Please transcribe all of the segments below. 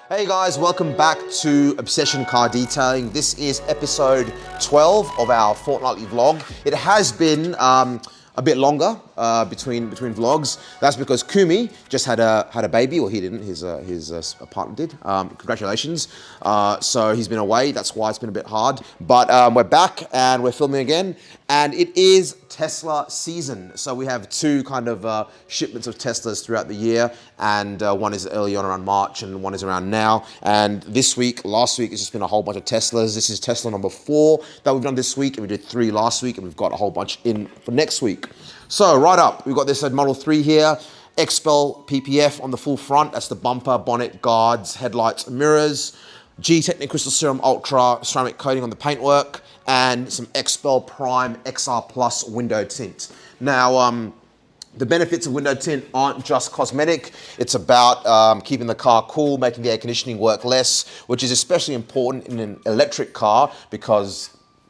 Hey guys, welcome back to Obsession Car Detailing. This is episode 12 of our fortnightly vlog. It has been a bit longer between vlogs. That's because Kumi just had a baby, or he didn't. His partner did. Congratulations. So he's been away. That's why it's been a bit hard. But we're back and we're filming again. And it is Tesla season. So we have two kind of shipments of Teslas throughout the year, and one is early on around March and one is around now. And last week, it's just been a whole bunch of Teslas. This is Tesla number 4 that we've done this week, and we did 3 last week, and we've got a whole bunch in for next week. So right up, we've got this Model 3 here, XPEL PPF on the full front. That's the bumper, bonnet, guards, headlights, mirrors. G-Technic Crystal Serum Ultra ceramic coating on the paintwork, and some XPEL Prime XR Plus window tint. Now, the benefits of window tint aren't just cosmetic. It's about keeping the car cool, making the air conditioning work less, which is especially important in an electric car because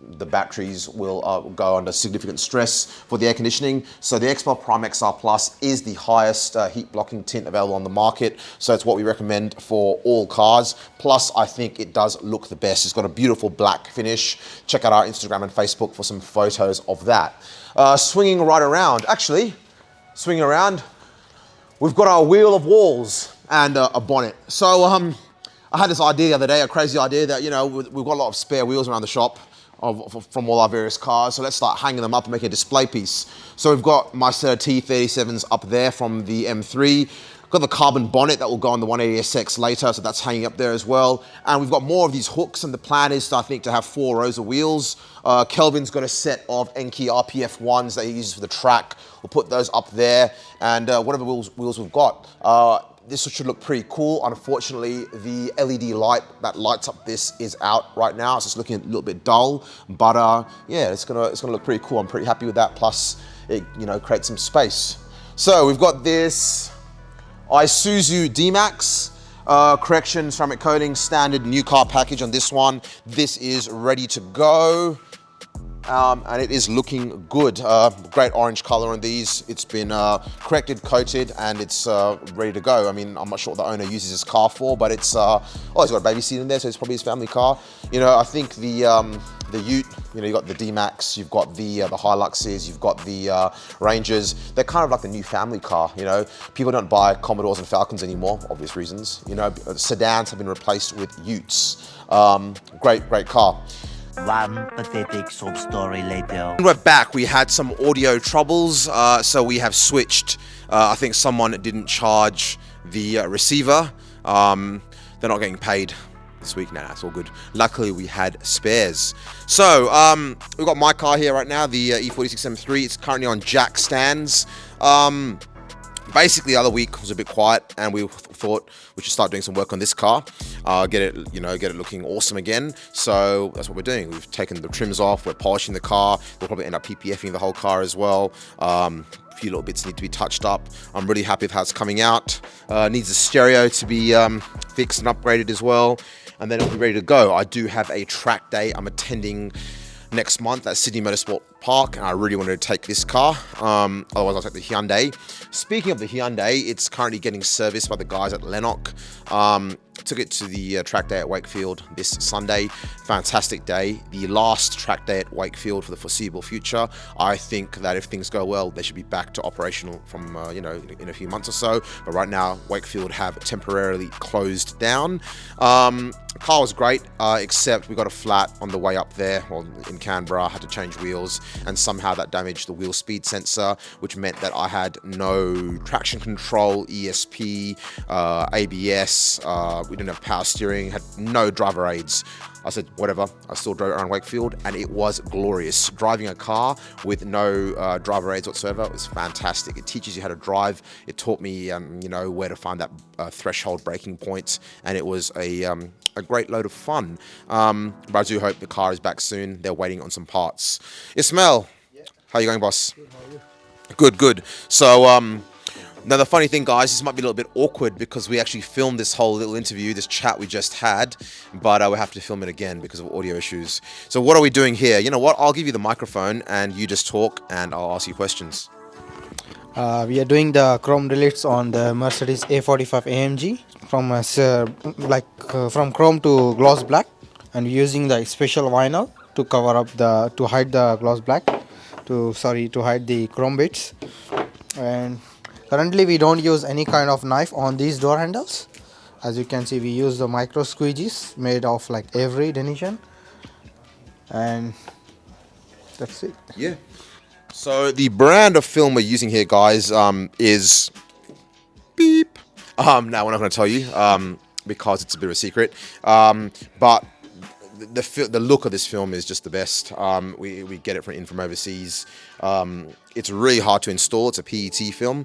the batteries will go under significant stress for the air conditioning. So the XPEL Prime XR Plus is the highest heat blocking tint available on the market. So it's what we recommend for all cars. Plus, I think it does look the best. It's got a beautiful black finish. Check out our Instagram and Facebook for some photos of that. Swinging around, we've got our wheel of walls and a bonnet. So I had this idea the other day, a crazy idea that, you know, we've got a lot of spare wheels around the shop from all our various cars, so let's start hanging them up and making a display piece. So we've got my set of T37s up there from the M3. Got the carbon bonnet that will go on the 180SX later, so that's hanging up there as well. And we've got more of these hooks, and the plan is, I think, to have 4 rows of wheels. Kelvin's got a set of Enkei RPF ones that he uses for the track. We'll put those up there, and whatever wheels we've got. This should look pretty cool. Unfortunately, the LED light that lights up this is out right now. So it's looking a little bit dull, but yeah, it's gonna look pretty cool. I'm pretty happy with that. Plus, it creates some space. So we've got this Isuzu D-Max correction ceramic coating, standard new car package on this one. This is ready to go. And it is looking good. Great orange color on these. It's been corrected, coated, and it's ready to go. I mean, I'm not sure what the owner uses this car for, but it's, he's got a baby seat in there, so it's probably his family car. You know, I think the Ute, you've got the D-Max, you've got the Hiluxes, you've got the Rangers. They're kind of like the new family car, you know. People don't buy Commodores and Falcons anymore, obvious reasons. You know, sedans have been replaced with Utes. Great car. One pathetic sob story later. We're back. We had some audio troubles, so we have switched. I think someone didn't charge the receiver. They're not getting paid this week. Nah, it's all good. Luckily, we had spares. So we've got my car here right now, the E43 Amg. It's currently on jack stands. Basically, the other week was a bit quiet, and we thought we should start doing some work on this car, get it looking awesome again. So that's what we're doing. We've taken the trims off. We're polishing the car. We'll probably end up PPFing the whole car as well. A few little bits need to be touched up. I'm really happy with how it's coming out. Needs the stereo to be fixed and upgraded as well, and then it'll be ready to go. I do have a track day I'm attending next month at Sydney Motorsport Park, and I really wanted to take this car. Otherwise, I'll take the Hyundai. Speaking of the Hyundai, it's currently getting serviced by the guys at Lennox. Took it to the track day at Wakefield this Sunday. Fantastic day. The last track day at Wakefield for the foreseeable future. I think that if things go well, they should be back to operational from in a few months or so. But right now, Wakefield have temporarily closed down. Car was great, except we got a flat on the way up there, in Canberra. I had to change wheels, and somehow that damaged the wheel speed sensor, which meant that I had no traction control, ESP, ABS. We didn't have power steering, had no driver aids. I said, whatever. I still drove around Wakefield, and it was glorious. Driving a car with no driver aids whatsoever was fantastic. It teaches you how to drive. It taught me, where to find that threshold braking point, and it was a great load of fun. But I do hope the car is back soon. They're waiting on some parts. Ismail, how are you going, boss? Good, how are you? Good. So, now, the funny thing, guys, this might be a little bit awkward because we actually filmed this whole little interview, this chat we just had, but we have to film it again because of audio issues. So what are we doing here? You know what? I'll give you the microphone and you just talk and I'll ask you questions. We are doing the chrome reliefs on the Mercedes E43 Amg from from chrome to gloss black, and using the special vinyl to cover up to hide the gloss black, to hide the chrome bits. And currently we don't use any kind of knife on these door handles. As you can see, we use the micro squeegees made of like every denition, and that's it. Yeah. So the brand of film we're using here, guys, is beep. No, we're not going to tell you because it's a bit of a secret. But the look of this film is just the best. We get it from overseas. It's really hard to install. It's a PET film,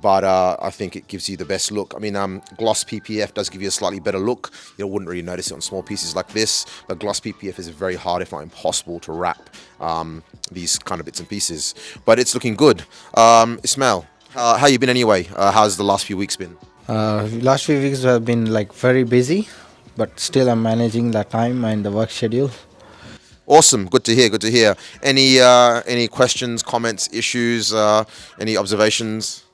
but I think it gives you the best look. I mean, gloss PPF does give you a slightly better look. You wouldn't really notice it on small pieces like this, but gloss PPF is very hard, if not impossible, to wrap these kind of bits and pieces. But it's looking good. Ismail, how you been anyway? How's the last few weeks been? Last few weeks have been like very busy, but still I'm managing the time and the work schedule. Awesome, good to hear. Good to hear. Any questions, comments, issues, any observations?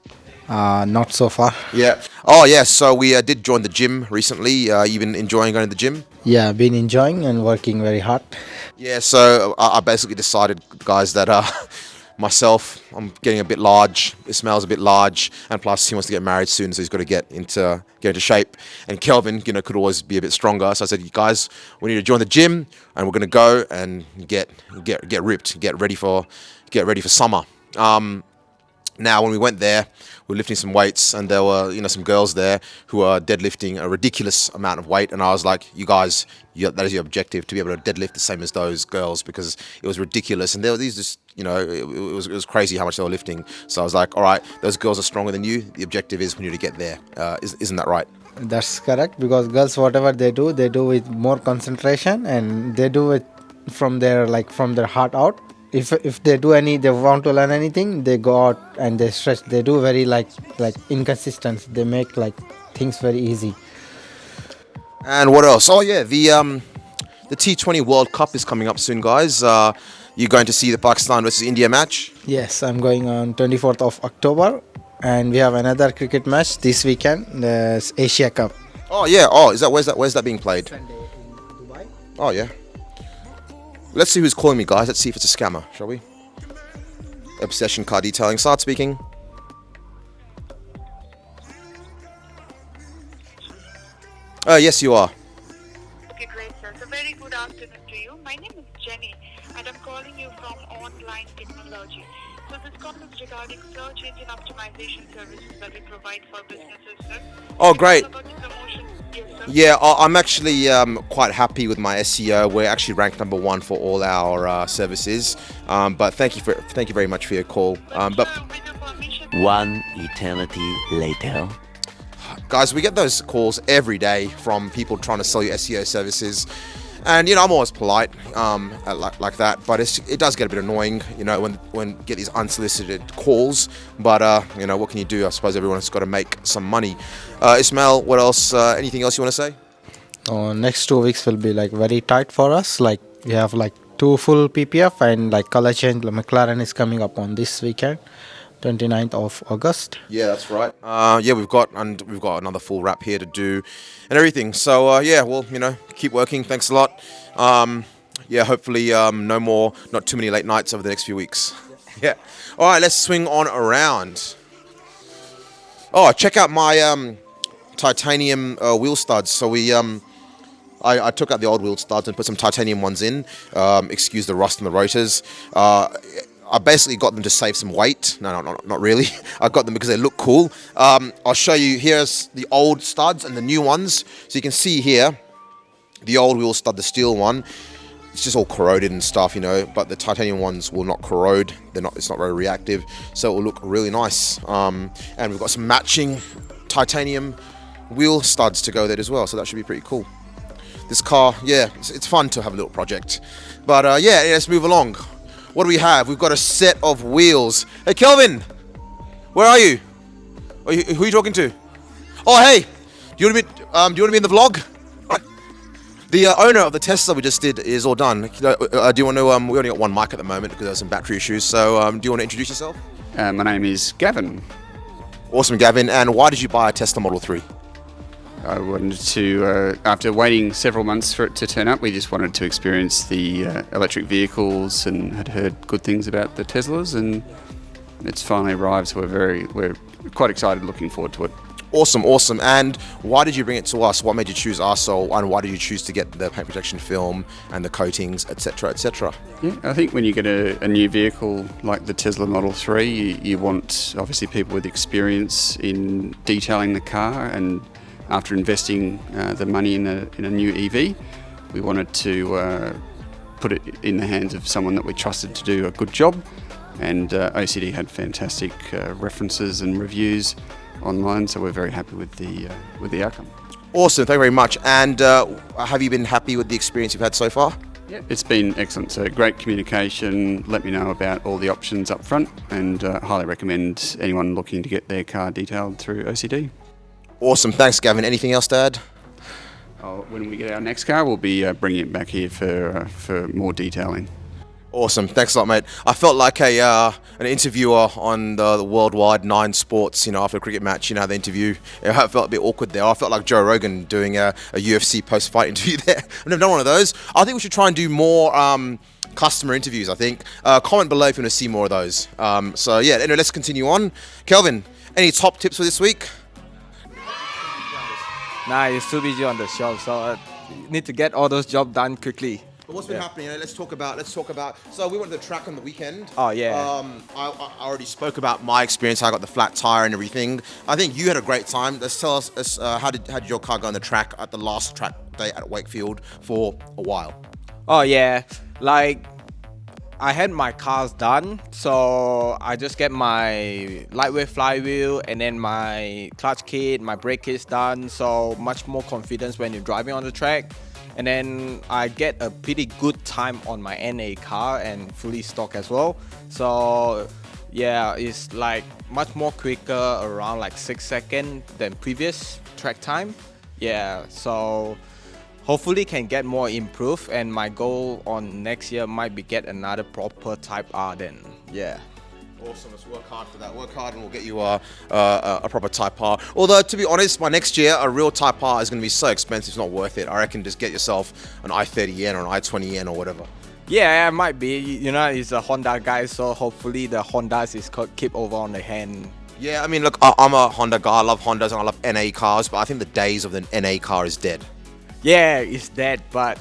Not so far. Yeah. Oh, yeah. So we did join the gym recently. You been enjoying going to the gym? Yeah, I've been enjoying and working very hard. Yeah. So I basically decided, guys, that myself, I'm getting a bit large. Ismail's a bit large, and plus he wants to get married soon, so he's got to get into shape. And Kelvin, could always be a bit stronger. So I said, you guys, we need to join the gym, and we're going to go and get ripped, get ready for summer. Now, when we went there, we were lifting some weights, and there were, some girls there who are deadlifting a ridiculous amount of weight. And I was like, you guys, that is your objective, to be able to deadlift the same as those girls, because it was ridiculous. And there were these just, it was crazy how much they were lifting. So I was like, all right, those girls are stronger than you. The objective is we need to get there. Isn't that right? That's correct, because girls, whatever they do with more concentration, and they do it from their heart out. If they want to learn anything, they go out and they stretch. They do very like inconsistent. They make things very easy. And what else? Oh yeah, the T20 World Cup is coming up soon, guys. You're going to see the Pakistan versus India match? Yes, I'm going on 24th of October, and we have another cricket match this weekend, the Asia Cup. Oh yeah. Oh, where's that being played? Sunday in Dubai. Oh yeah. Let's see who's calling me, guys. Let's see if it's a scammer, shall we? Obsession Car Detailing. Saad speaking. Yes, you are. Okay, great, sir. So very good afternoon to you. My name is Jenny, and I'm calling you from Online Technology. So this call is regarding search engine optimization services that we provide for businesses, sir. Oh, great. About the promotion. Yes, sir. Yeah, I'm actually quite happy with my SEO. We're actually ranked #1 for all our services. But thank you very much for your call. With your permission, One eternity later. Guys, we get those calls every day from people trying to sell you SEO services. And, I'm always polite like that, but it does get a bit annoying, when you get these unsolicited calls. But, what can you do? I suppose everyone's got to make some money. Ismail, what else? Anything else you want to say? Next 2 weeks will be very tight for us. We have 2 full PPF, and color change. McLaren is coming up on this weekend, 29th of August. Yeah, that's right. We've got another full wrap here to do and everything. So keep working. Thanks a lot. Hopefully not too many late nights over the next few weeks. Yeah. All right, let's swing on around. Oh, check out my titanium wheel studs. So I took out the old wheel studs and put some titanium ones in. Excuse the rust in the rotors. I basically got them to save some weight. No, not really. I got them because they look cool. I'll show you. Here's the old studs and the new ones. So you can see here, the old wheel stud, the steel one, it's just all corroded and stuff, but the titanium ones will not corrode. It's not very reactive, so it will look really nice. And we've got some matching titanium wheel studs to go there as well, so that should be pretty cool. This car, yeah, it's fun to have a little project. But let's move along. What do we have? We've got a set of wheels. Hey, Kelvin, where are you? Who are you talking to? Oh, hey, do you want to be in the vlog? The owner of the Tesla we just did is all done. Do you want to? We only got one mic at the moment because there's some battery issues. So, do you want to introduce yourself? My name is Gavin. Awesome, Gavin. And why did you buy a Tesla Model 3? I wanted to, after waiting several months for it to turn up, we just wanted to experience the electric vehicles and had heard good things about the Teslas, and it's finally arrived, so we're quite excited, looking forward to it. Awesome, awesome. And why did you bring it to us? What made you choose us, and why did you choose to get the paint protection film and the coatings, etc., etc.? Yeah, I think when you get a new vehicle like the Tesla Model 3, you want obviously people with experience in detailing the car, and after investing the money in a new EV, we wanted to put it in the hands of someone that we trusted to do a good job, and OCD had fantastic references and reviews online, so we're very happy with the outcome. Awesome, thank you very much. And have you been happy with the experience you've had so far? Yeah, it's been excellent. So great communication. Let me know about all the options up front, and highly recommend anyone looking to get their car detailed through OCD. Awesome, thanks, Gavin. Anything else to add? When we get our next car, we'll be bringing it back here for more detailing. Awesome, thanks a lot, mate. I felt like an interviewer on the Worldwide 9 Sports, after a cricket match, the interview. I felt a bit awkward there. I felt like Joe Rogan doing a UFC post-fight interview there. I've never done one of those. I think we should try and do more customer interviews, I think. Comment below if you want to see more of those. So yeah, anyway, let's continue on. Kelvin, any top tips for this week? Nah, it's too busy on the show, so need to get all those jobs done quickly. But what's been happening? Let's talk about. So we went to the track on the weekend. Oh yeah. I already spoke about my experience. How I got the flat tire and everything. I think you had a great time. Let's tell us how did your car go on the track at the last track day at Wakefield for a while? Oh yeah, like I had my cars done, so I just get my lightweight flywheel and then my clutch kit, my brake kits done. So much more confidence when you're driving on the track. And then I get a pretty good time on my NA car and fully stock as well. So yeah, it's like much more quicker, around like 6 seconds than previous track time. Yeah, so hopefully can get more improved, and my goal on next year might be get another proper Type R then. Yeah. Awesome, let's work hard for that. Work hard and we'll get you a proper Type R. Although, to be honest, by next year, a real Type R is going to be so expensive, it's not worth it. I reckon just get yourself an i30N or an i20N or whatever. Yeah, it might be. He's a Honda guy, so hopefully the Hondas is keep over on the hand. Yeah, I mean, look, I'm a Honda guy. I love Hondas and I love NA cars, but I think the days of the NA car is dead. Yeah, it's dead, but,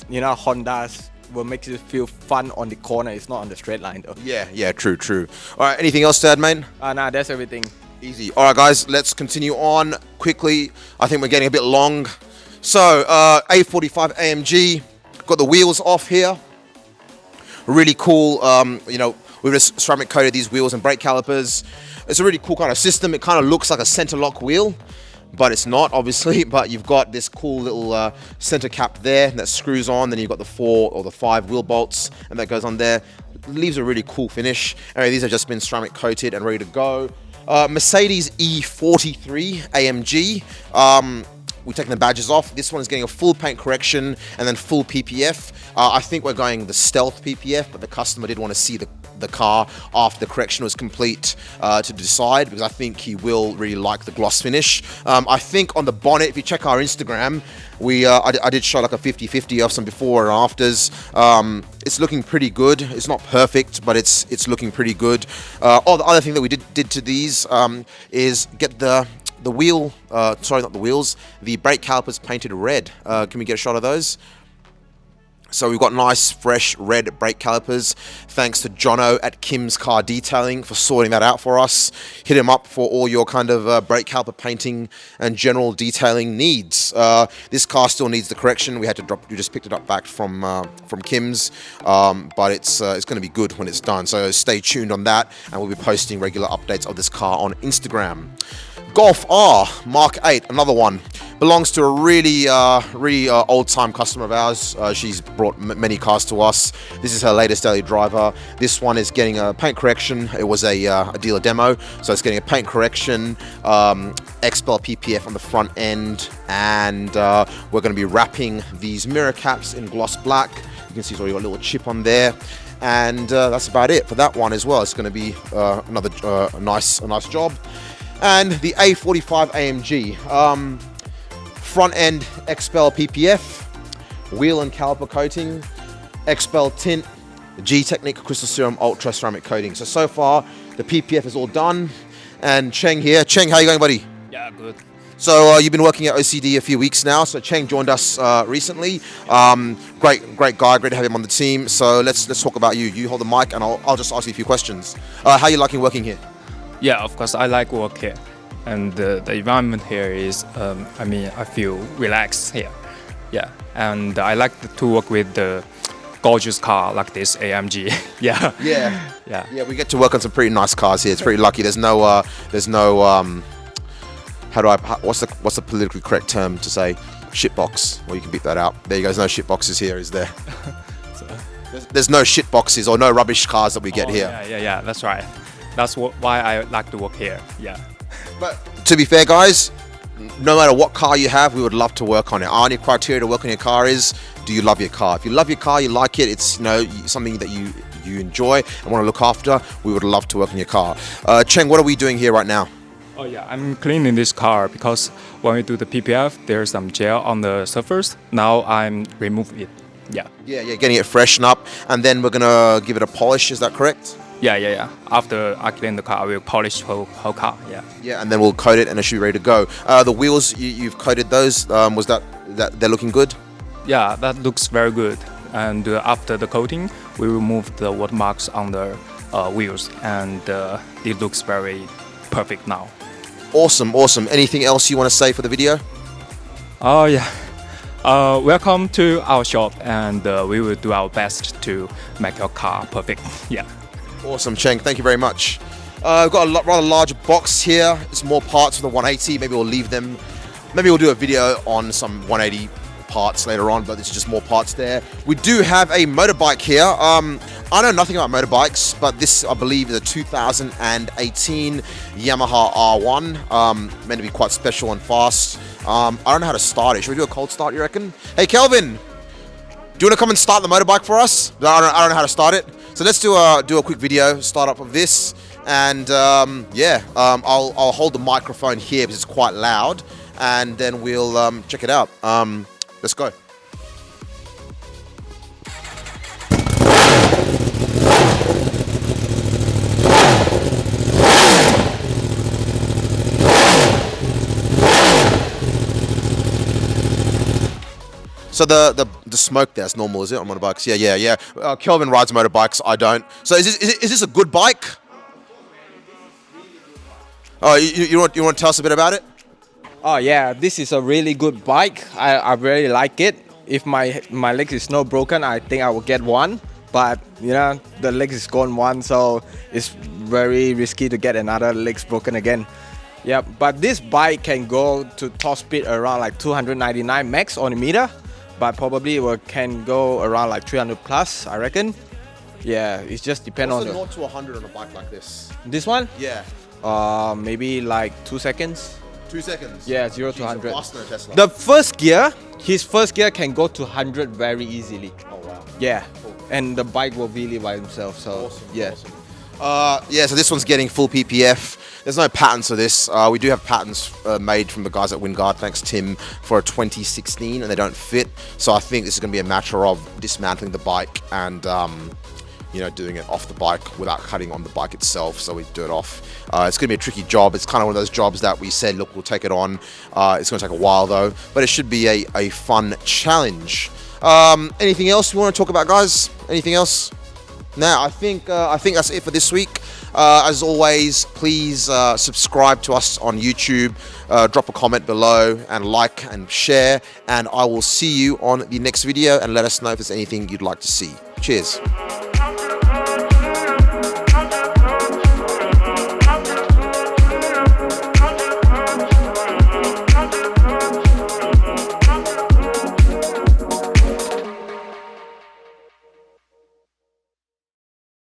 Hondas will make you feel fun on the corner. It's not on the straight line though. Yeah, true. All right, anything else to add, mate? Nah, that's everything. Easy. All right, guys, let's continue on quickly. I think we're getting a bit long. So, E43 Amg, got the wheels off here. Really cool, we've just ceramic coated these wheels and brake calipers. It's a really cool kind of system. It kind of looks like a center lock wheel, but it's not, obviously. But you've got this cool little center cap there that screws on. Then you've got the 4 or the 5 wheel bolts, and that goes on there. Leaves a really cool finish. Anyway, these have just been ceramic coated and ready to go. Mercedes E43 Amg. We're taking the badges off. This one is getting a full paint correction and then full PPF. I think we're going the stealth PPF, but the customer did want to see the car after the correction was complete to decide, because I think he will really like the gloss finish. I think on the bonnet, if you check our Instagram, I did show like a 50-50 of some before and afters. It's looking pretty good. It's not perfect, but it's looking pretty good. The other thing that we did to these is get the wheel, sorry, not the wheels, the brake calipers painted red. Can we get a shot of those? So we've got nice, fresh, red brake calipers. Thanks to Jono at Kim's Car Detailing for sorting that out for us. Hit him up for all your kind of brake caliper painting and general detailing needs. This car still needs the correction. We had to drop. We just picked it up back from Kim's, but it's going to be good when it's done. So stay tuned on that, and we'll be posting regular updates of this car on Instagram. Golf R Mark 8, another one. Belongs to a really old-time customer of ours. She's brought many cars to us. This is her latest daily driver. This one is getting a paint correction. It was a dealer demo, so it's getting a paint correction, XPEL PPF on the front end, and we're going to be wrapping these mirror caps in gloss black. You can see it's already got a little chip on there. And that's about it for that one as well. It's going to be another nice job. And the E43 Amg. front end Expel PPF, wheel and caliper coating, Expel tint, G-Technique Crystal Serum Ultra Ceramic Coating. So far, the PPF is all done. And Cheng here. Cheng, how you going, buddy? Yeah, good. So you've been working at OCD a few weeks now. So Cheng joined us recently. Great guy. Great to have him on the team. So let's talk about you. You hold the mic, and I'll just ask you a few questions. How are you liking working here? Yeah, of course, I like work here. And the environment here is, I feel relaxed here. Yeah, and I like to work with the gorgeous car like this AMG. Yeah. Yeah. We get to work on some pretty nice cars here. It's pretty lucky. There's no what's the politically correct term to say? Shitbox. Well, you can beat that out. There you go. There's no shitboxes here, is there? There's no shitboxes or no rubbish cars that we get here. Yeah, that's right. That's why I like to work here. Yeah. But to be fair, guys, no matter what car you have, we would love to work on it. Our only criteria to work on your car is, do you love your car? If you love your car, you like it, it's something that you enjoy and want to look after, we would love to work on your car. Cheng, what are we doing here right now? Oh yeah, I'm cleaning this car because when we do the PPF, there's some gel on the surface. Now I'm removing it. Yeah. Yeah, getting it freshened up, and then we're gonna give it a polish. Is that correct? Yeah. After I clean the car, I will polish whole car. Yeah. Yeah, and then we'll coat it, and it should be ready to go. The wheels, you've coated those. Was that they're looking good? Yeah, that looks very good. And after the coating, we remove the watermarks on the wheels, and it looks very perfect now. Awesome. Anything else you want to say for the video? Oh yeah. Welcome to our shop, and we will do our best to make your car perfect. Yeah. Awesome, Cheng. Thank you very much. We've got a rather large box here. It's more parts for the 180. Maybe we'll leave them. Maybe we'll do a video on some 180 parts later on, but it's just more parts there. We do have a motorbike here. I know nothing about motorbikes, but this, I believe, is a 2018 Yamaha R1. Meant to be quite special and fast. I don't know how to start it. Should we do a cold start, you reckon? Hey, Kelvin, do you want to come and start the motorbike for us? I don't know how to start it. So let's do a quick video, start up of this. And I'll hold the microphone here because it's quite loud. And then we'll check it out. Let's go. So the smoke there's normal, is it, on motorbikes? Yeah. Kelvin rides motorbikes, I don't. So is this a good bike? Oh, you want to tell us a bit about it? Oh yeah, this is a really good bike. I really like it. If my leg is not broken, I think I will get one. But the leg is gone one, so it's very risky to get another legs broken again. Yeah, but this bike can go to top speed around like 299 max on a meter, but probably can go around like 300 plus, I reckon. Yeah, it just depends on the 0 to 100 on a bike like this. This one? Yeah. Maybe like 2 seconds. 2 seconds? Yeah, 0 to 100. Faster than a Tesla. The first gear, his first gear can go to 100 very easily. Oh wow. Yeah, cool. And the bike will wheel by himself. So awesome. yeah. Awesome. So this one's getting full PPF. There's no patents for this. We do have patents made from the guys at Wingard, thanks Tim, for a 2016, and they don't fit. So I think this is going to be a matter of dismantling the bike and doing it off the bike without cutting on the bike itself. So we do it off. It's going to be a tricky job. It's kind of one of those jobs that we said, look, we'll take it on. It's going to take a while though, but it should be a fun challenge. Anything else you want to talk about, guys? Anything else? No, I think that's it for this week. As always, please subscribe to us on YouTube, drop a comment below, and like and share. And I will see you on the next video, and let us know if there's anything you'd like to see. Cheers.